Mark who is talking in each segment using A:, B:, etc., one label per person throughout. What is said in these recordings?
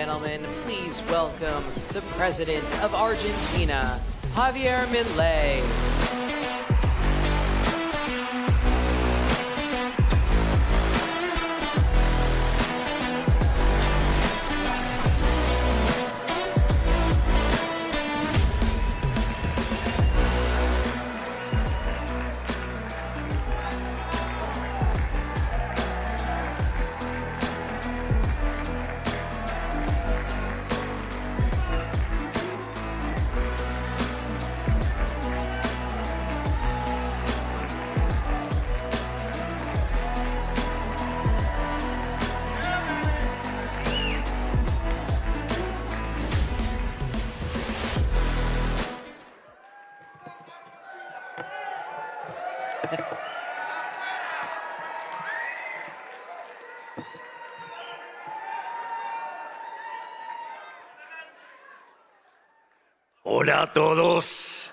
A: gentlemen, please welcome the President of Argentina, Javier Milei.
B: Hola a todos.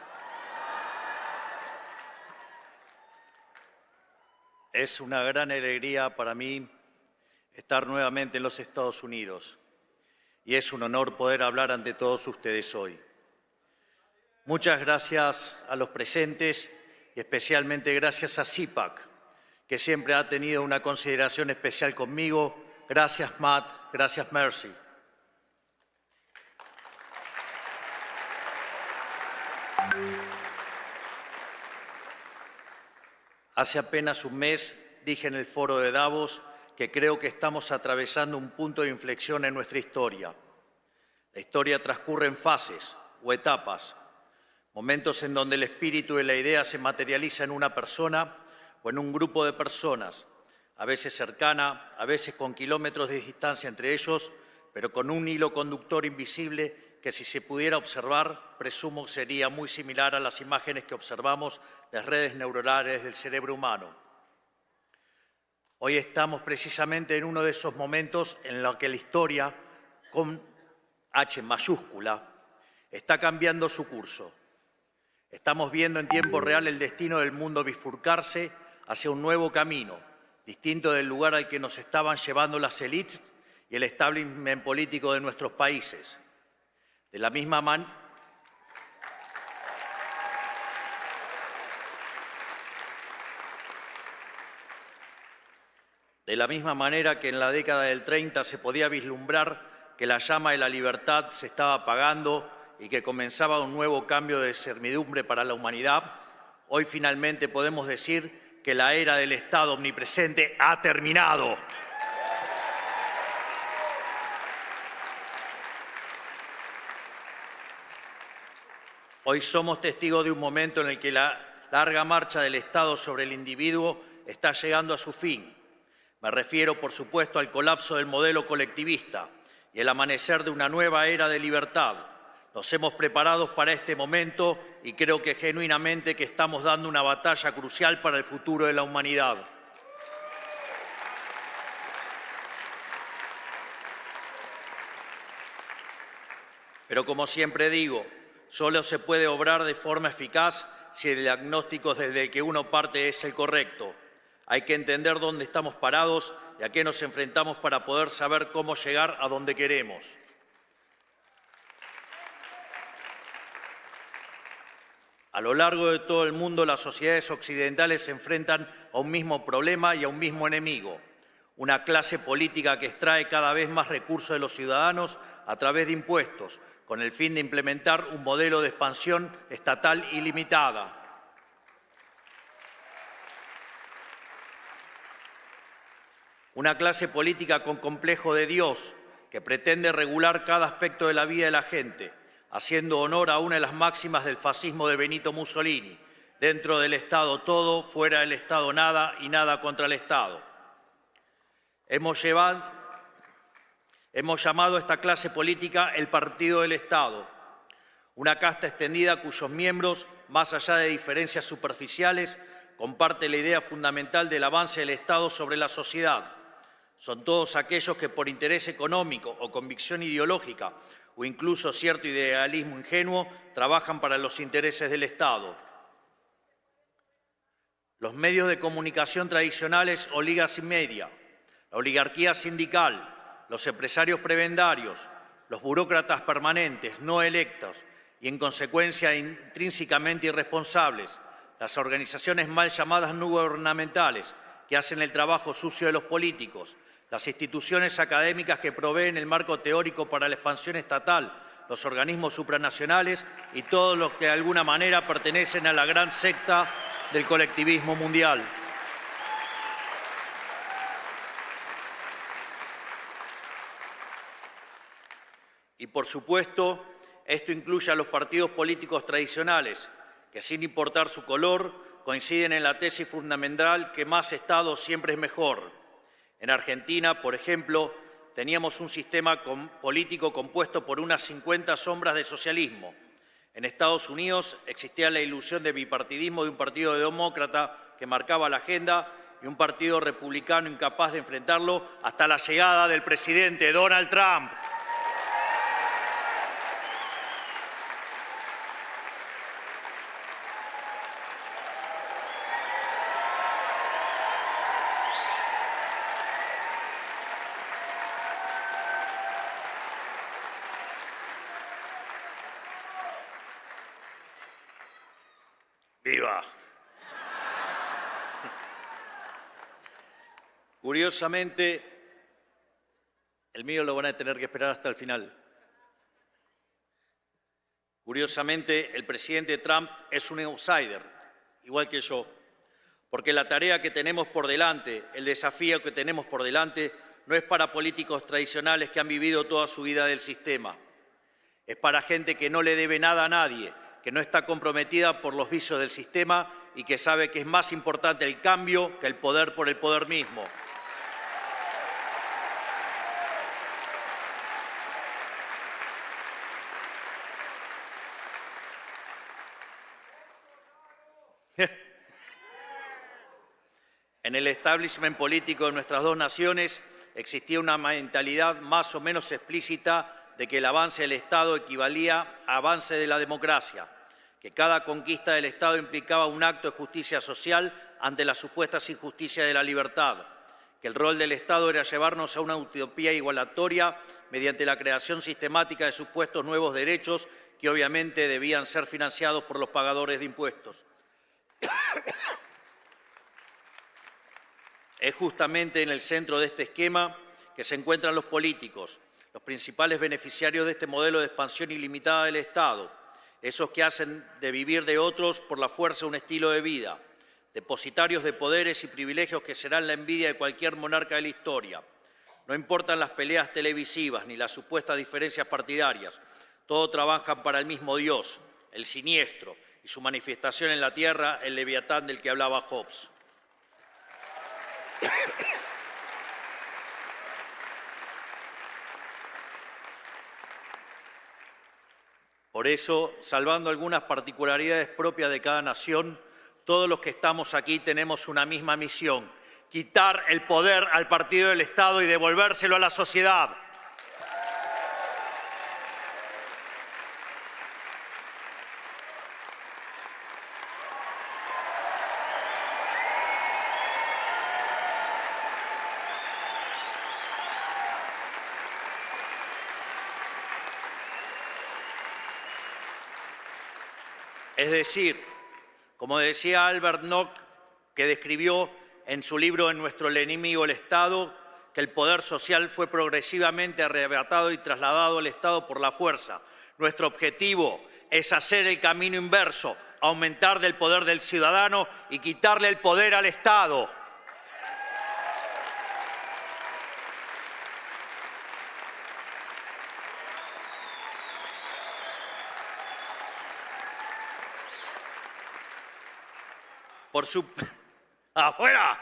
B: Es una gran alegría para mí estar nuevamente en los Estados Unidos y es un honor poder hablar ante todos ustedes hoy. Muchas gracias a los presentes y especialmente gracias a CIPAC, que siempre ha tenido una consideración especial conmigo. Gracias, Matt. Gracias, Mercy. Hace apenas un mes dije en el foro de Davos que creo que estamos atravesando un punto de inflexión en nuestra historia. La historia transcurre en fases o etapas, momentos en donde el espíritu y la idea se materializa en una persona o en un grupo de personas, a veces cercana, a veces con kilómetros de distancia entre ellos, pero con un hilo conductor invisible que si se pudiera observar, presumo sería muy similar a las imágenes que observamos de redes neuronales del cerebro humano. Hoy estamos precisamente en uno de esos momentos en los que la historia, con H mayúscula, está cambiando su curso. Estamos viendo en tiempo real el destino del mundo bifurcarse hacia un nuevo camino, distinto del lugar al que nos estaban llevando las élites y el establishment político de nuestros países. De la misma manera que en la década del 30 se podía vislumbrar que la llama de la libertad se estaba apagando y que comenzaba un nuevo cambio de servidumbre para la humanidad, hoy finalmente podemos decir que la era del Estado omnipresente ha terminado. Hoy somos testigos de un momento en el que la larga marcha del Estado sobre el individuo está llegando a su fin. Me refiero, por supuesto, al colapso del modelo colectivista y el amanecer de una nueva era de libertad. Nos hemos preparado para este momento y creo que genuinamente que estamos dando una batalla crucial para el futuro de la humanidad. Pero como siempre digo, solo se puede obrar de forma eficaz si el diagnóstico desde el que uno parte es el correcto. Hay que entender dónde estamos parados y a qué nos enfrentamos para poder saber cómo llegar a donde queremos. A lo largo de todo el mundo, las sociedades occidentales se enfrentan a un mismo problema y a un mismo enemigo. Una clase política que extrae cada vez más recursos de los ciudadanos a través de impuestos, con el fin de implementar un modelo de expansión estatal ilimitada. Una clase política con complejo de Dios, que pretende regular cada aspecto de la vida de la gente, haciendo honor a una de las máximas del fascismo de Benito Mussolini: dentro del Estado todo, fuera del Estado nada y nada contra el Estado. Hemos llamado a esta clase política el Partido del Estado, una casta extendida cuyos miembros, más allá de diferencias superficiales, comparten la idea fundamental del avance del Estado sobre la sociedad. Son todos aquellos que por interés económico o convicción ideológica o incluso cierto idealismo ingenuo trabajan para los intereses del Estado. Los medios de comunicación tradicionales o ligas y media, la oligarquía sindical, los empresarios prebendarios, los burócratas permanentes, no electos y en consecuencia intrínsecamente irresponsables, las organizaciones mal llamadas no gubernamentales que hacen el trabajo sucio de los políticos, las instituciones académicas que proveen el marco teórico para la expansión estatal, los organismos supranacionales y todos los que de alguna manera pertenecen a la gran secta del colectivismo mundial. Y por supuesto, esto incluye a los partidos políticos tradicionales, que sin importar su color, coinciden en la tesis fundamental que más Estado siempre es mejor. En Argentina, por ejemplo, teníamos un sistema político compuesto por unas 50 sombras de socialismo. En Estados Unidos existía la ilusión de bipartidismo de un partido demócrata que marcaba la agenda y un partido republicano incapaz de enfrentarlo hasta la llegada del presidente Donald Trump. ¡Viva! Curiosamente, el mío lo van a tener que esperar hasta el final. Curiosamente, el presidente Trump es un outsider, igual que yo, porque la tarea que tenemos por delante, el desafío que tenemos por delante, no es para políticos tradicionales que han vivido toda su vida del sistema. Es para gente que no le debe nada a nadie, que no está comprometida por los vicios del sistema y que sabe que es más importante el cambio que el poder por el poder mismo. En el establishment político de nuestras dos naciones existía una mentalidad más o menos explícita de que el avance del Estado equivalía a avance de la democracia, que cada conquista del Estado implicaba un acto de justicia social ante las supuestas injusticias de la libertad, que el rol del Estado era llevarnos a una utopía igualatoria mediante la creación sistemática de supuestos nuevos derechos que obviamente debían ser financiados por los pagadores de impuestos. Es justamente en el centro de este esquema que se encuentran los políticos, los principales beneficiarios de este modelo de expansión ilimitada del Estado, esos que hacen de vivir de otros por la fuerza un estilo de vida, depositarios de poderes y privilegios que serán la envidia de cualquier monarca de la historia. No importan las peleas televisivas ni las supuestas diferencias partidarias, todos trabajan para el mismo Dios, el siniestro, y su manifestación en la tierra, el leviatán del que hablaba Hobbes. Por eso, salvando algunas particularidades propias de cada nación, todos los que estamos aquí tenemos una misma misión: quitar el poder al partido del Estado y devolvérselo a la sociedad. Es decir, como decía Albert Nock, que describió en su libro En nuestro enemigo el Estado, que el poder social fue progresivamente arrebatado y trasladado al Estado por la fuerza. Nuestro objetivo es hacer el camino inverso, aumentar del poder del ciudadano y quitarle el poder al Estado. Por su... ¡Afuera!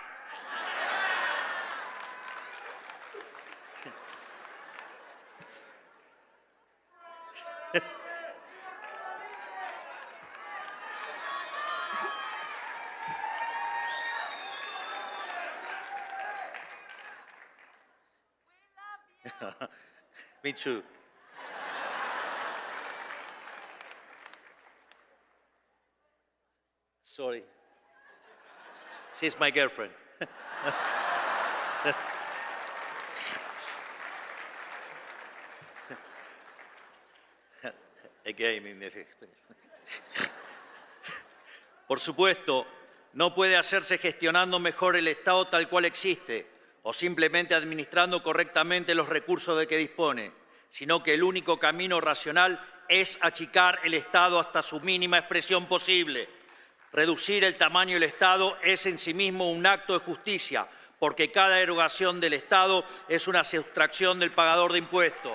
B: Me too. Sorry. She's my girlfriend. Por supuesto, no puede hacerse gestionando mejor el Estado tal cual existe o simplemente administrando correctamente los recursos de que dispone, sino que el único camino racional es achicar el Estado hasta su mínima expresión posible. Reducir el tamaño del Estado es en sí mismo un acto de justicia, porque cada erogación del Estado es una sustracción del pagador de impuestos.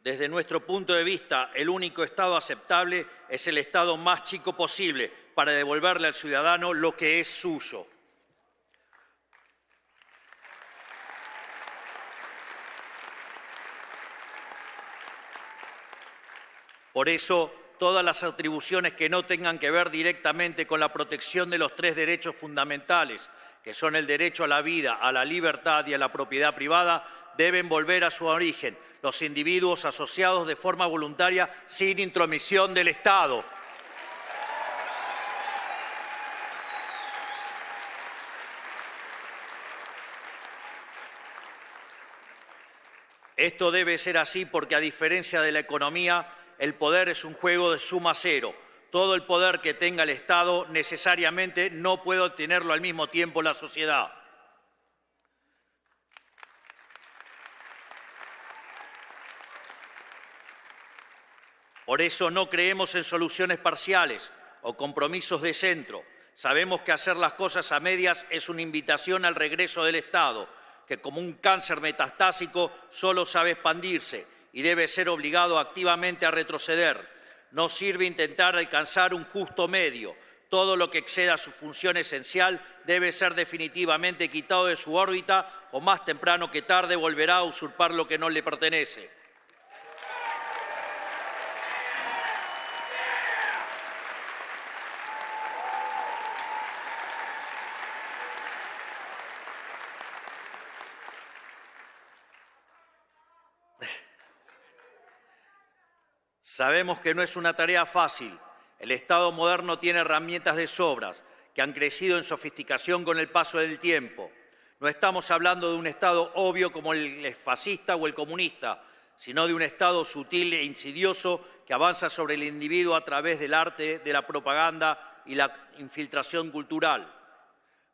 B: Desde nuestro punto de vista, el único Estado aceptable es el Estado más chico posible para devolverle al ciudadano lo que es suyo. Por eso, todas las atribuciones que no tengan que ver directamente con la protección de los tres derechos fundamentales, que son el derecho a la vida, a la libertad y a la propiedad privada, deben volver a su origen, los individuos asociados de forma voluntaria sin intromisión del Estado. Esto debe ser así porque, a diferencia de la economía, el poder es un juego de suma cero. Todo el poder que tenga el Estado necesariamente no puede obtenerlo al mismo tiempo la sociedad. Por eso no creemos en soluciones parciales o compromisos de centro. Sabemos que hacer las cosas a medias es una invitación al regreso del Estado, que como un cáncer metastásico solo sabe expandirse y debe ser obligado activamente a retroceder. No sirve intentar alcanzar un justo medio. Todo lo que exceda su función esencial debe ser definitivamente quitado de su órbita o más temprano que tarde volverá a usurpar lo que no le pertenece. Sabemos que no es una tarea fácil. El Estado moderno tiene herramientas de sobras que han crecido en sofisticación con el paso del tiempo. No estamos hablando de un Estado obvio como el fascista o el comunista, sino de un Estado sutil e insidioso que avanza sobre el individuo a través del arte, de la propaganda y la infiltración cultural.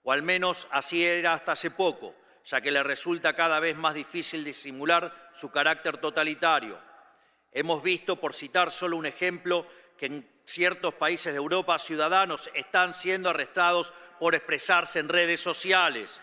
B: O al menos así era hasta hace poco, ya que le resulta cada vez más difícil disimular su carácter totalitario. Hemos visto, por citar solo un ejemplo, que en ciertos países de Europa ciudadanos están siendo arrestados por expresarse en redes sociales.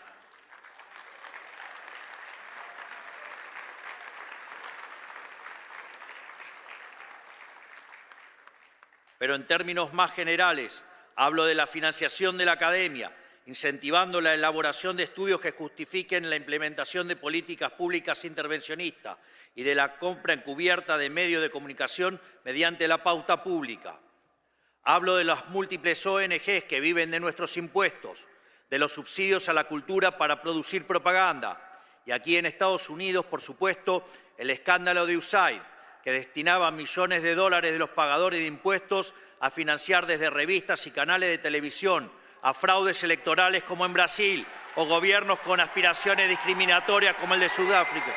B: Pero en términos más generales, hablo de la financiación de la academia, incentivando la elaboración de estudios que justifiquen la implementación de políticas públicas intervencionistas y de la compra encubierta de medios de comunicación mediante la pauta pública. Hablo de las múltiples ONGs que viven de nuestros impuestos, de los subsidios a la cultura para producir propaganda. Y aquí en Estados Unidos, por supuesto, el escándalo de USAID, que destinaba millones de dólares de los pagadores de impuestos a financiar desde revistas y canales de televisión, a fraudes electorales como en Brasil, o gobiernos con aspiraciones discriminatorias como el de Sudáfrica.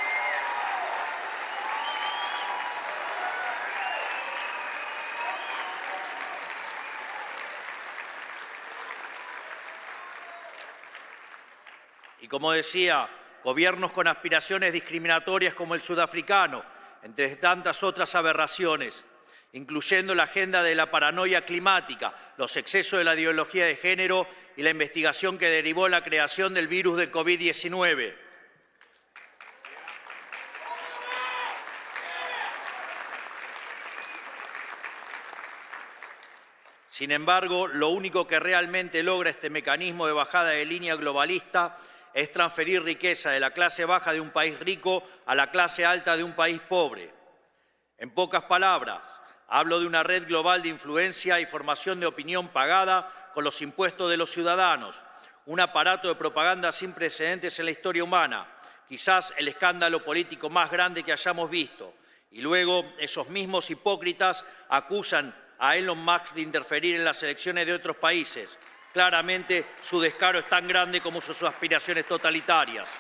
B: Y como decía, gobiernos con aspiraciones discriminatorias como el sudafricano, entre tantas otras aberraciones, incluyendo la agenda de la paranoia climática, los excesos de la ideología de género y la investigación que derivó la creación del virus del COVID-19. Sin embargo, lo único que realmente logra este mecanismo de bajada de línea globalista es transferir riqueza de la clase baja de un país rico a la clase alta de un país pobre. En pocas palabras, hablo de una red global de influencia y formación de opinión pagada con los impuestos de los ciudadanos, un aparato de propaganda sin precedentes en la historia humana, quizás el escándalo político más grande que hayamos visto. Y luego esos mismos hipócritas acusan a Elon Musk de interferir en las elecciones de otros países. Claramente, su descaro es tan grande como sus aspiraciones totalitarias.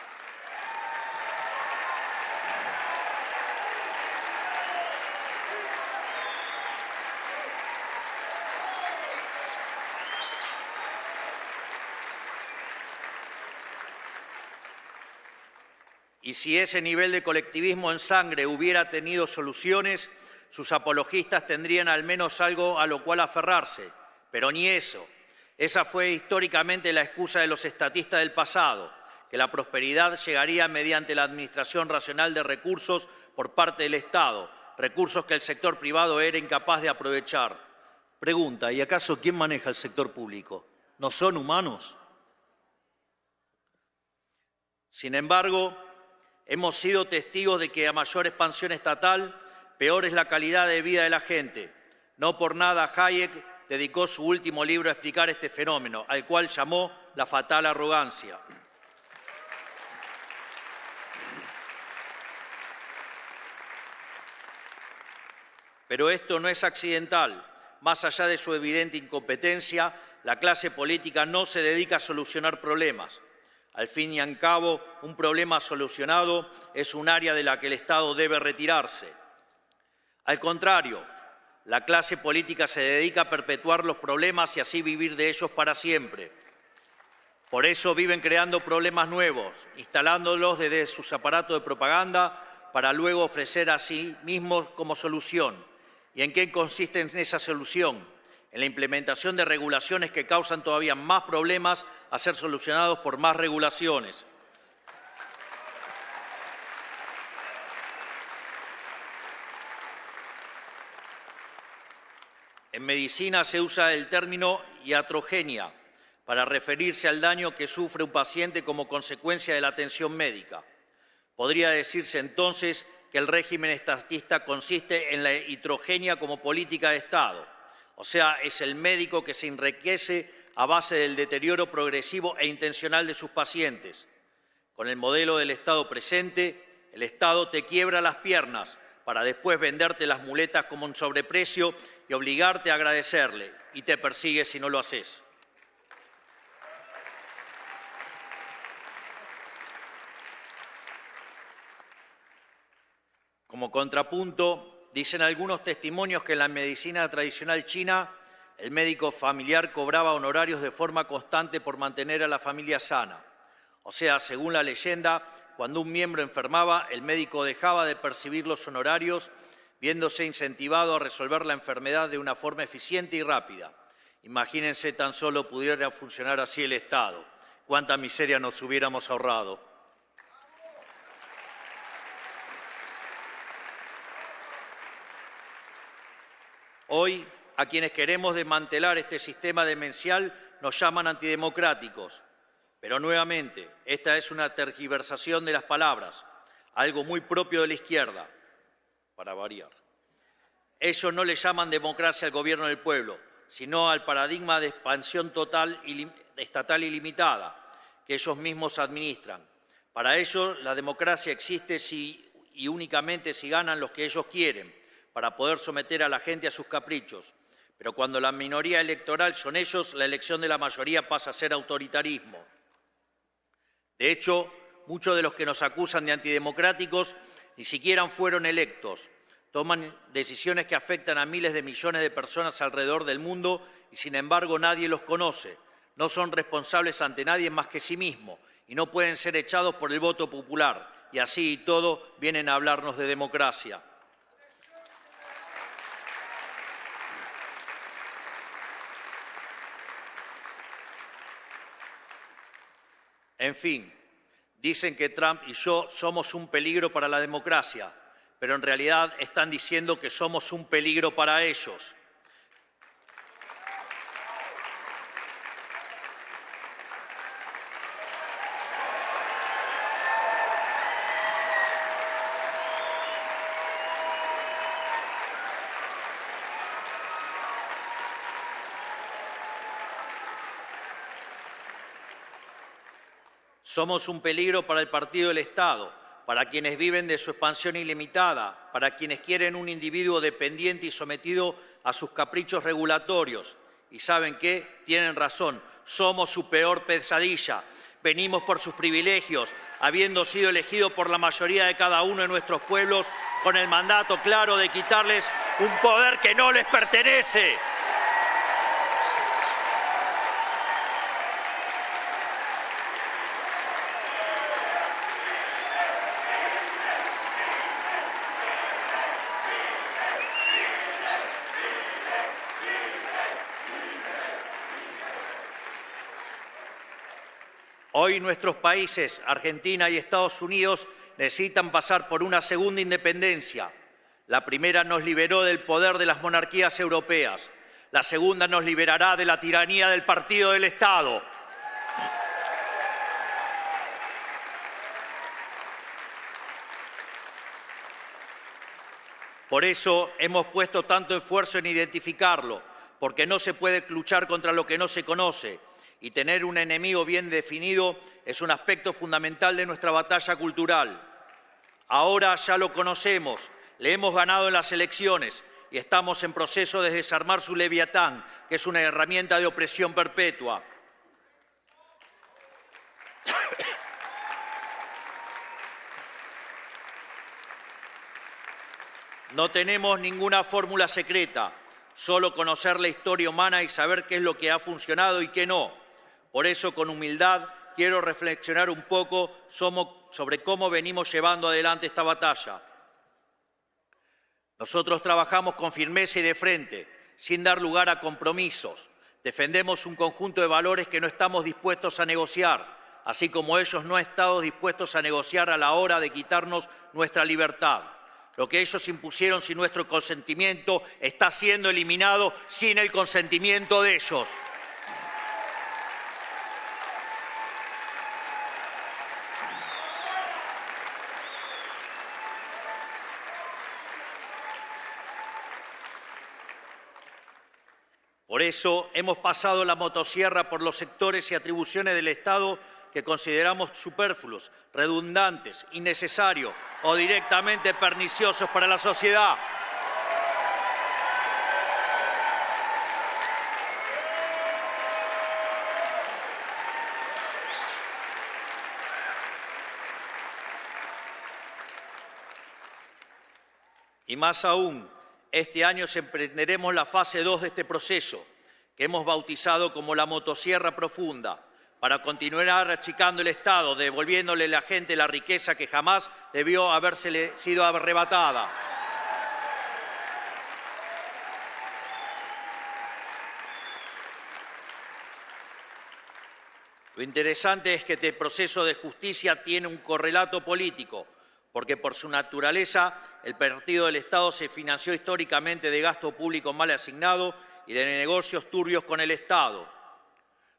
B: Y si ese nivel de colectivismo en sangre hubiera tenido soluciones, sus apologistas tendrían al menos algo a lo cual aferrarse. Pero ni eso. Esa fue históricamente la excusa de los estatistas del pasado, que la prosperidad llegaría mediante la administración racional de recursos por parte del Estado, recursos que el sector privado era incapaz de aprovechar. Pregunta, ¿y acaso quién maneja el sector público? ¿No son humanos? Sin embargo, hemos sido testigos de que a mayor expansión estatal, peor es la calidad de vida de la gente. No por nada Hayek dedicó su último libro a explicar este fenómeno, al cual llamó la fatal arrogancia. Pero esto no es accidental. Más allá de su evidente incompetencia, la clase política no se dedica a solucionar problemas. Al fin y al cabo, un problema solucionado es un área de la que el Estado debe retirarse. Al contrario, la clase política se dedica a perpetuar los problemas y así vivir de ellos para siempre. Por eso viven creando problemas nuevos, instalándolos desde sus aparatos de propaganda para luego ofrecer a sí mismos como solución. ¿Y en qué consiste esa solución? En la implementación de regulaciones que causan todavía más problemas a ser solucionados por más regulaciones. En medicina se usa el término iatrogenia para referirse al daño que sufre un paciente como consecuencia de la atención médica. Podría decirse entonces que el régimen estatista consiste en la iatrogenia como política de Estado, o sea, es el médico que se enriquece a base del deterioro progresivo e intencional de sus pacientes. Con el modelo del Estado presente, el Estado te quiebra las piernas para después venderte las muletas como un sobreprecio y obligarte a agradecerle, y te persigue si no lo haces. Como contrapunto, dicen algunos testimonios que en la medicina tradicional china el médico familiar cobraba honorarios de forma constante por mantener a la familia sana. O sea, según la leyenda, cuando un miembro enfermaba, el médico dejaba de percibir los honorarios, viéndose incentivado a resolver la enfermedad de una forma eficiente y rápida. Imagínense tan solo pudiera funcionar así el Estado. Cuánta miseria nos hubiéramos ahorrado. Hoy, a quienes queremos desmantelar este sistema demencial nos llaman antidemocráticos. Pero nuevamente, esta es una tergiversación de las palabras, algo muy propio de la izquierda, para variar. Ellos no le llaman democracia al gobierno del pueblo, sino al paradigma de expansión total estatal ilimitada que ellos mismos administran. Para ellos, la democracia existe si y únicamente si ganan los que ellos quieren, para poder someter a la gente a sus caprichos. Pero cuando la minoría electoral son ellos, la elección de la mayoría pasa a ser autoritarismo. De hecho, muchos de los que nos acusan de antidemocráticos ni siquiera fueron electos. Toman decisiones que afectan a miles de millones de personas alrededor del mundo y sin embargo nadie los conoce. No son responsables ante nadie más que sí mismos y no pueden ser echados por el voto popular. Y así y todo vienen a hablarnos de democracia. En fin, dicen que Trump y yo somos un peligro para la democracia, pero en realidad están diciendo que somos un peligro para ellos. Somos un peligro para el partido del Estado, para quienes viven de su expansión ilimitada, para quienes quieren un individuo dependiente y sometido a sus caprichos regulatorios. Y ¿saben qué? Tienen razón, somos su peor pesadilla. Venimos por sus privilegios, habiendo sido elegidos por la mayoría de cada uno de nuestros pueblos con el mandato claro de quitarles un poder que no les pertenece. Hoy nuestros países, Argentina y Estados Unidos, necesitan pasar por una segunda independencia. La primera nos liberó del poder de las monarquías europeas. La segunda nos liberará de la tiranía del partido del Estado. Por eso hemos puesto tanto esfuerzo en identificarlo, porque no se puede luchar contra lo que no se conoce. Y tener un enemigo bien definido es un aspecto fundamental de nuestra batalla cultural. Ahora ya lo conocemos, le hemos ganado en las elecciones y estamos en proceso de desarmar su leviatán, que es una herramienta de opresión perpetua. No tenemos ninguna fórmula secreta, solo conocer la historia humana y saber qué es lo que ha funcionado y qué no. Por eso, con humildad, quiero reflexionar un poco sobre cómo venimos llevando adelante esta batalla. Nosotros trabajamos con firmeza y de frente, sin dar lugar a compromisos. Defendemos un conjunto de valores que no estamos dispuestos a negociar, así como ellos no han estado dispuestos a negociar a la hora de quitarnos nuestra libertad. Lo que ellos impusieron sin nuestro consentimiento está siendo eliminado sin el consentimiento de ellos. Por eso hemos pasado la motosierra por los sectores y atribuciones del Estado que consideramos superfluos, redundantes, innecesarios o directamente perniciosos para la sociedad. Y más aún, este año emprenderemos la fase 2 de este proceso, que hemos bautizado como la motosierra profunda, para continuar achicando el Estado, devolviéndole a la gente la riqueza que jamás debió habérsele sido arrebatada. Lo interesante es que este proceso de justicia tiene un correlato político, porque por su naturaleza el partido del Estado se financió históricamente de gasto público mal asignado y de negocios turbios con el Estado.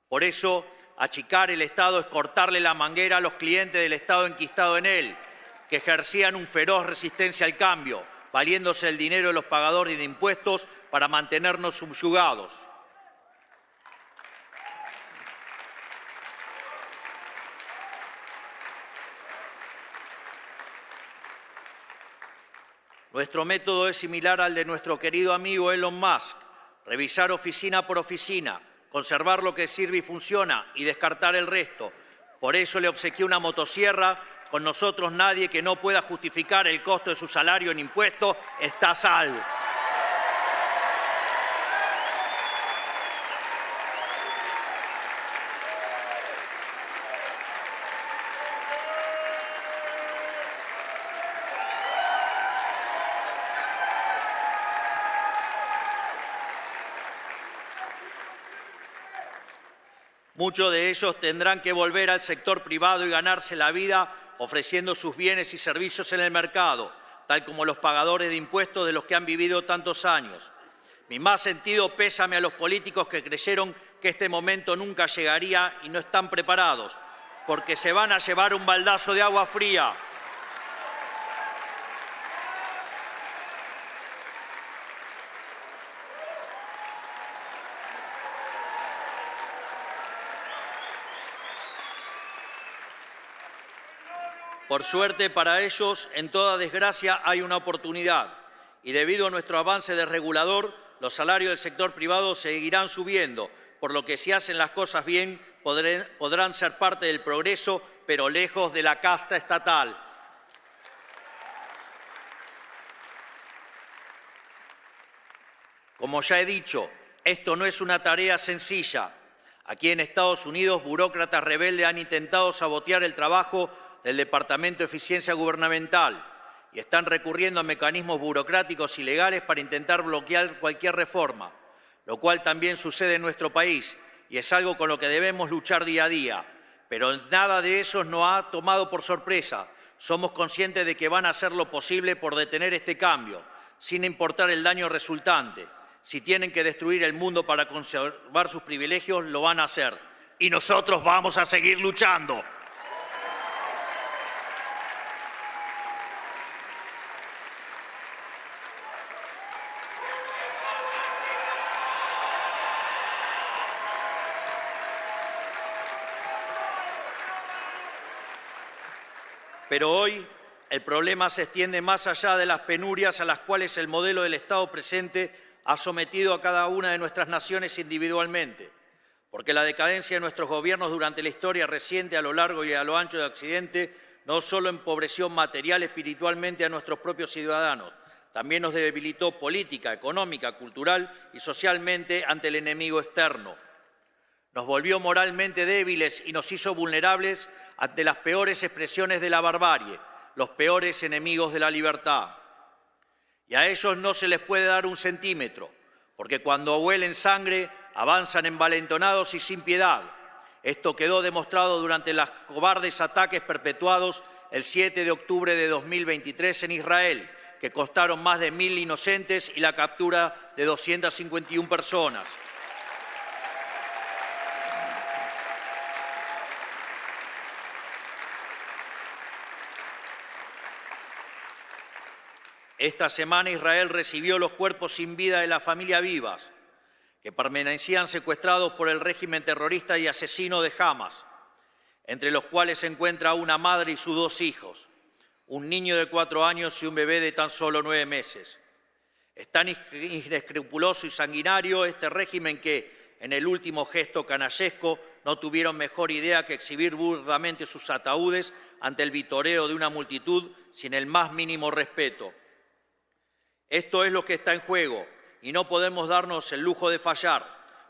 B: Por eso, achicar el Estado es cortarle la manguera a los clientes del Estado enquistado en él, que ejercían un feroz resistencia al cambio, valiéndose el dinero de los pagadores de impuestos para mantenernos subyugados. Nuestro método es similar al de nuestro querido amigo Elon Musk: revisar oficina por oficina, conservar lo que sirve y funciona y descartar el resto. Por eso le obsequié una motosierra. Con nosotros nadie que no pueda justificar el costo de su salario en impuestos está a salvo. Muchos de ellos tendrán que volver al sector privado y ganarse la vida ofreciendo sus bienes y servicios en el mercado, tal como los pagadores de impuestos de los que han vivido tantos años. Mi más sentido pésame a los políticos que creyeron que este momento nunca llegaría y no están preparados, porque se van a llevar un baldazo de agua fría. Por suerte para ellos, en toda desgracia hay una oportunidad, y debido a nuestro avance desregulador, los salarios del sector privado seguirán subiendo, por lo que si hacen las cosas bien podrán ser parte del progreso, pero lejos de la casta estatal. Como ya he dicho, esto no es una tarea sencilla. Aquí en Estados Unidos, burócratas rebeldes han intentado sabotear el trabajo del Departamento de Eficiencia Gubernamental y están recurriendo a mecanismos burocráticos y legales para intentar bloquear cualquier reforma, lo cual también sucede en nuestro país y es algo con lo que debemos luchar día a día. Pero nada de eso nos ha tomado por sorpresa. Somos conscientes de que van a hacer lo posible por detener este cambio, sin importar el daño resultante. Si tienen que destruir el mundo para conservar sus privilegios, lo van a hacer. Y nosotros vamos a seguir luchando. Pero hoy el problema se extiende más allá de las penurias a las cuales el modelo del Estado presente ha sometido a cada una de nuestras naciones individualmente, porque la decadencia de nuestros gobiernos durante la historia reciente a lo largo y a lo ancho de Occidente no solo empobreció material y espiritualmente a nuestros propios ciudadanos, también nos debilitó política, económica, cultural y socialmente ante el enemigo externo. Nos volvió moralmente débiles y nos hizo vulnerables ante las peores expresiones de la barbarie, los peores enemigos de la libertad. Y a ellos no se les puede dar un centímetro, porque cuando huelen sangre avanzan envalentonados y sin piedad. Esto quedó demostrado durante los cobardes ataques perpetuados el 7 de octubre de 2023 en Israel, que costaron más de 1.000 inocentes y la captura de 251 personas. Esta semana Israel recibió los cuerpos sin vida de la familia Vivas, que permanecían secuestrados por el régimen terrorista y asesino de Hamas, entre los cuales se encuentra una madre y sus 2 hijos, un niño de 4 años y un bebé de tan solo 9 meses. Es tan inescrupuloso y sanguinario este régimen que, en el último gesto canallesco, no tuvieron mejor idea que exhibir burdamente sus ataúdes ante el vitoreo de una multitud sin el más mínimo respeto. Esto es lo que está en juego y no podemos darnos el lujo de fallar.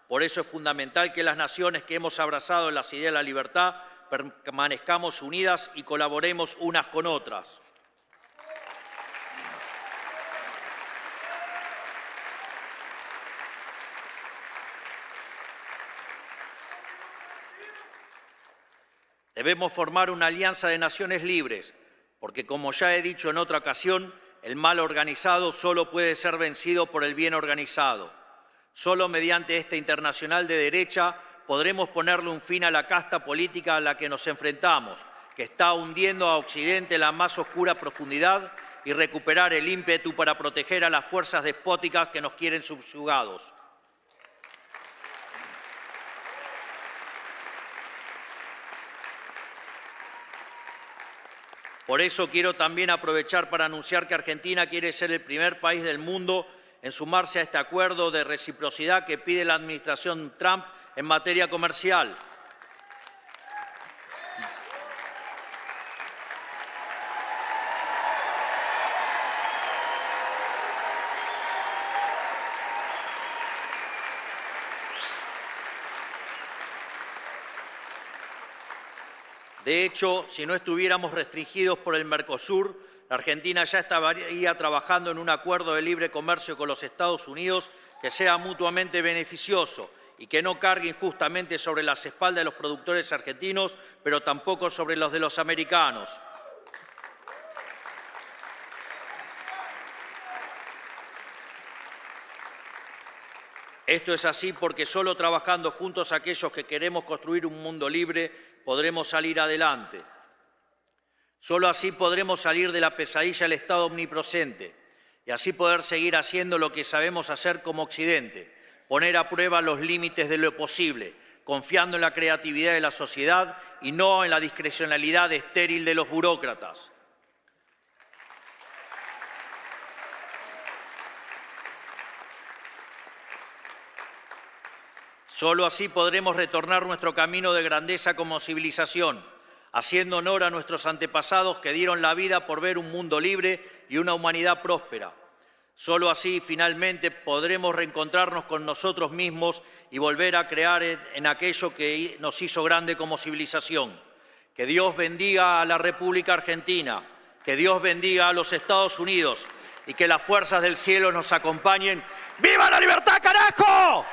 B: Por eso es fundamental que las naciones que hemos abrazado en las ideas de la libertad permanezcamos unidas y colaboremos unas con otras. Debemos formar una alianza de naciones libres, porque como ya he dicho en otra ocasión, el mal organizado solo puede ser vencido por el bien organizado. Solo mediante esta internacional de derecha podremos ponerle un fin a la casta política a la que nos enfrentamos, que está hundiendo a Occidente en la más oscura profundidad, y recuperar el ímpetu para proteger a las fuerzas despóticas que nos quieren subyugados. Por eso quiero también aprovechar para anunciar que Argentina quiere ser el primer país del mundo en sumarse a este acuerdo de reciprocidad que pide la administración Trump en materia comercial. De hecho, si no estuviéramos restringidos por el Mercosur, la Argentina ya estaría trabajando en un acuerdo de libre comercio con los Estados Unidos que sea mutuamente beneficioso y que no cargue injustamente sobre las espaldas de los productores argentinos, pero tampoco sobre los de los americanos. Esto es así porque solo trabajando juntos aquellos que queremos construir un mundo libre podremos salir adelante. Solo así podremos salir de la pesadilla del Estado omnipresente y así poder seguir haciendo lo que sabemos hacer como Occidente, poner a prueba los límites de lo posible, confiando en la creatividad de la sociedad y no en la discrecionalidad estéril de los burócratas. Solo así podremos retornar nuestro camino de grandeza como civilización, haciendo honor a nuestros antepasados que dieron la vida por ver un mundo libre y una humanidad próspera. Solo así, finalmente, podremos reencontrarnos con nosotros mismos y volver a crear en aquello que nos hizo grande como civilización. Que Dios bendiga a la República Argentina, que Dios bendiga a los Estados Unidos y que las fuerzas del cielo nos acompañen. ¡Viva la libertad, carajo!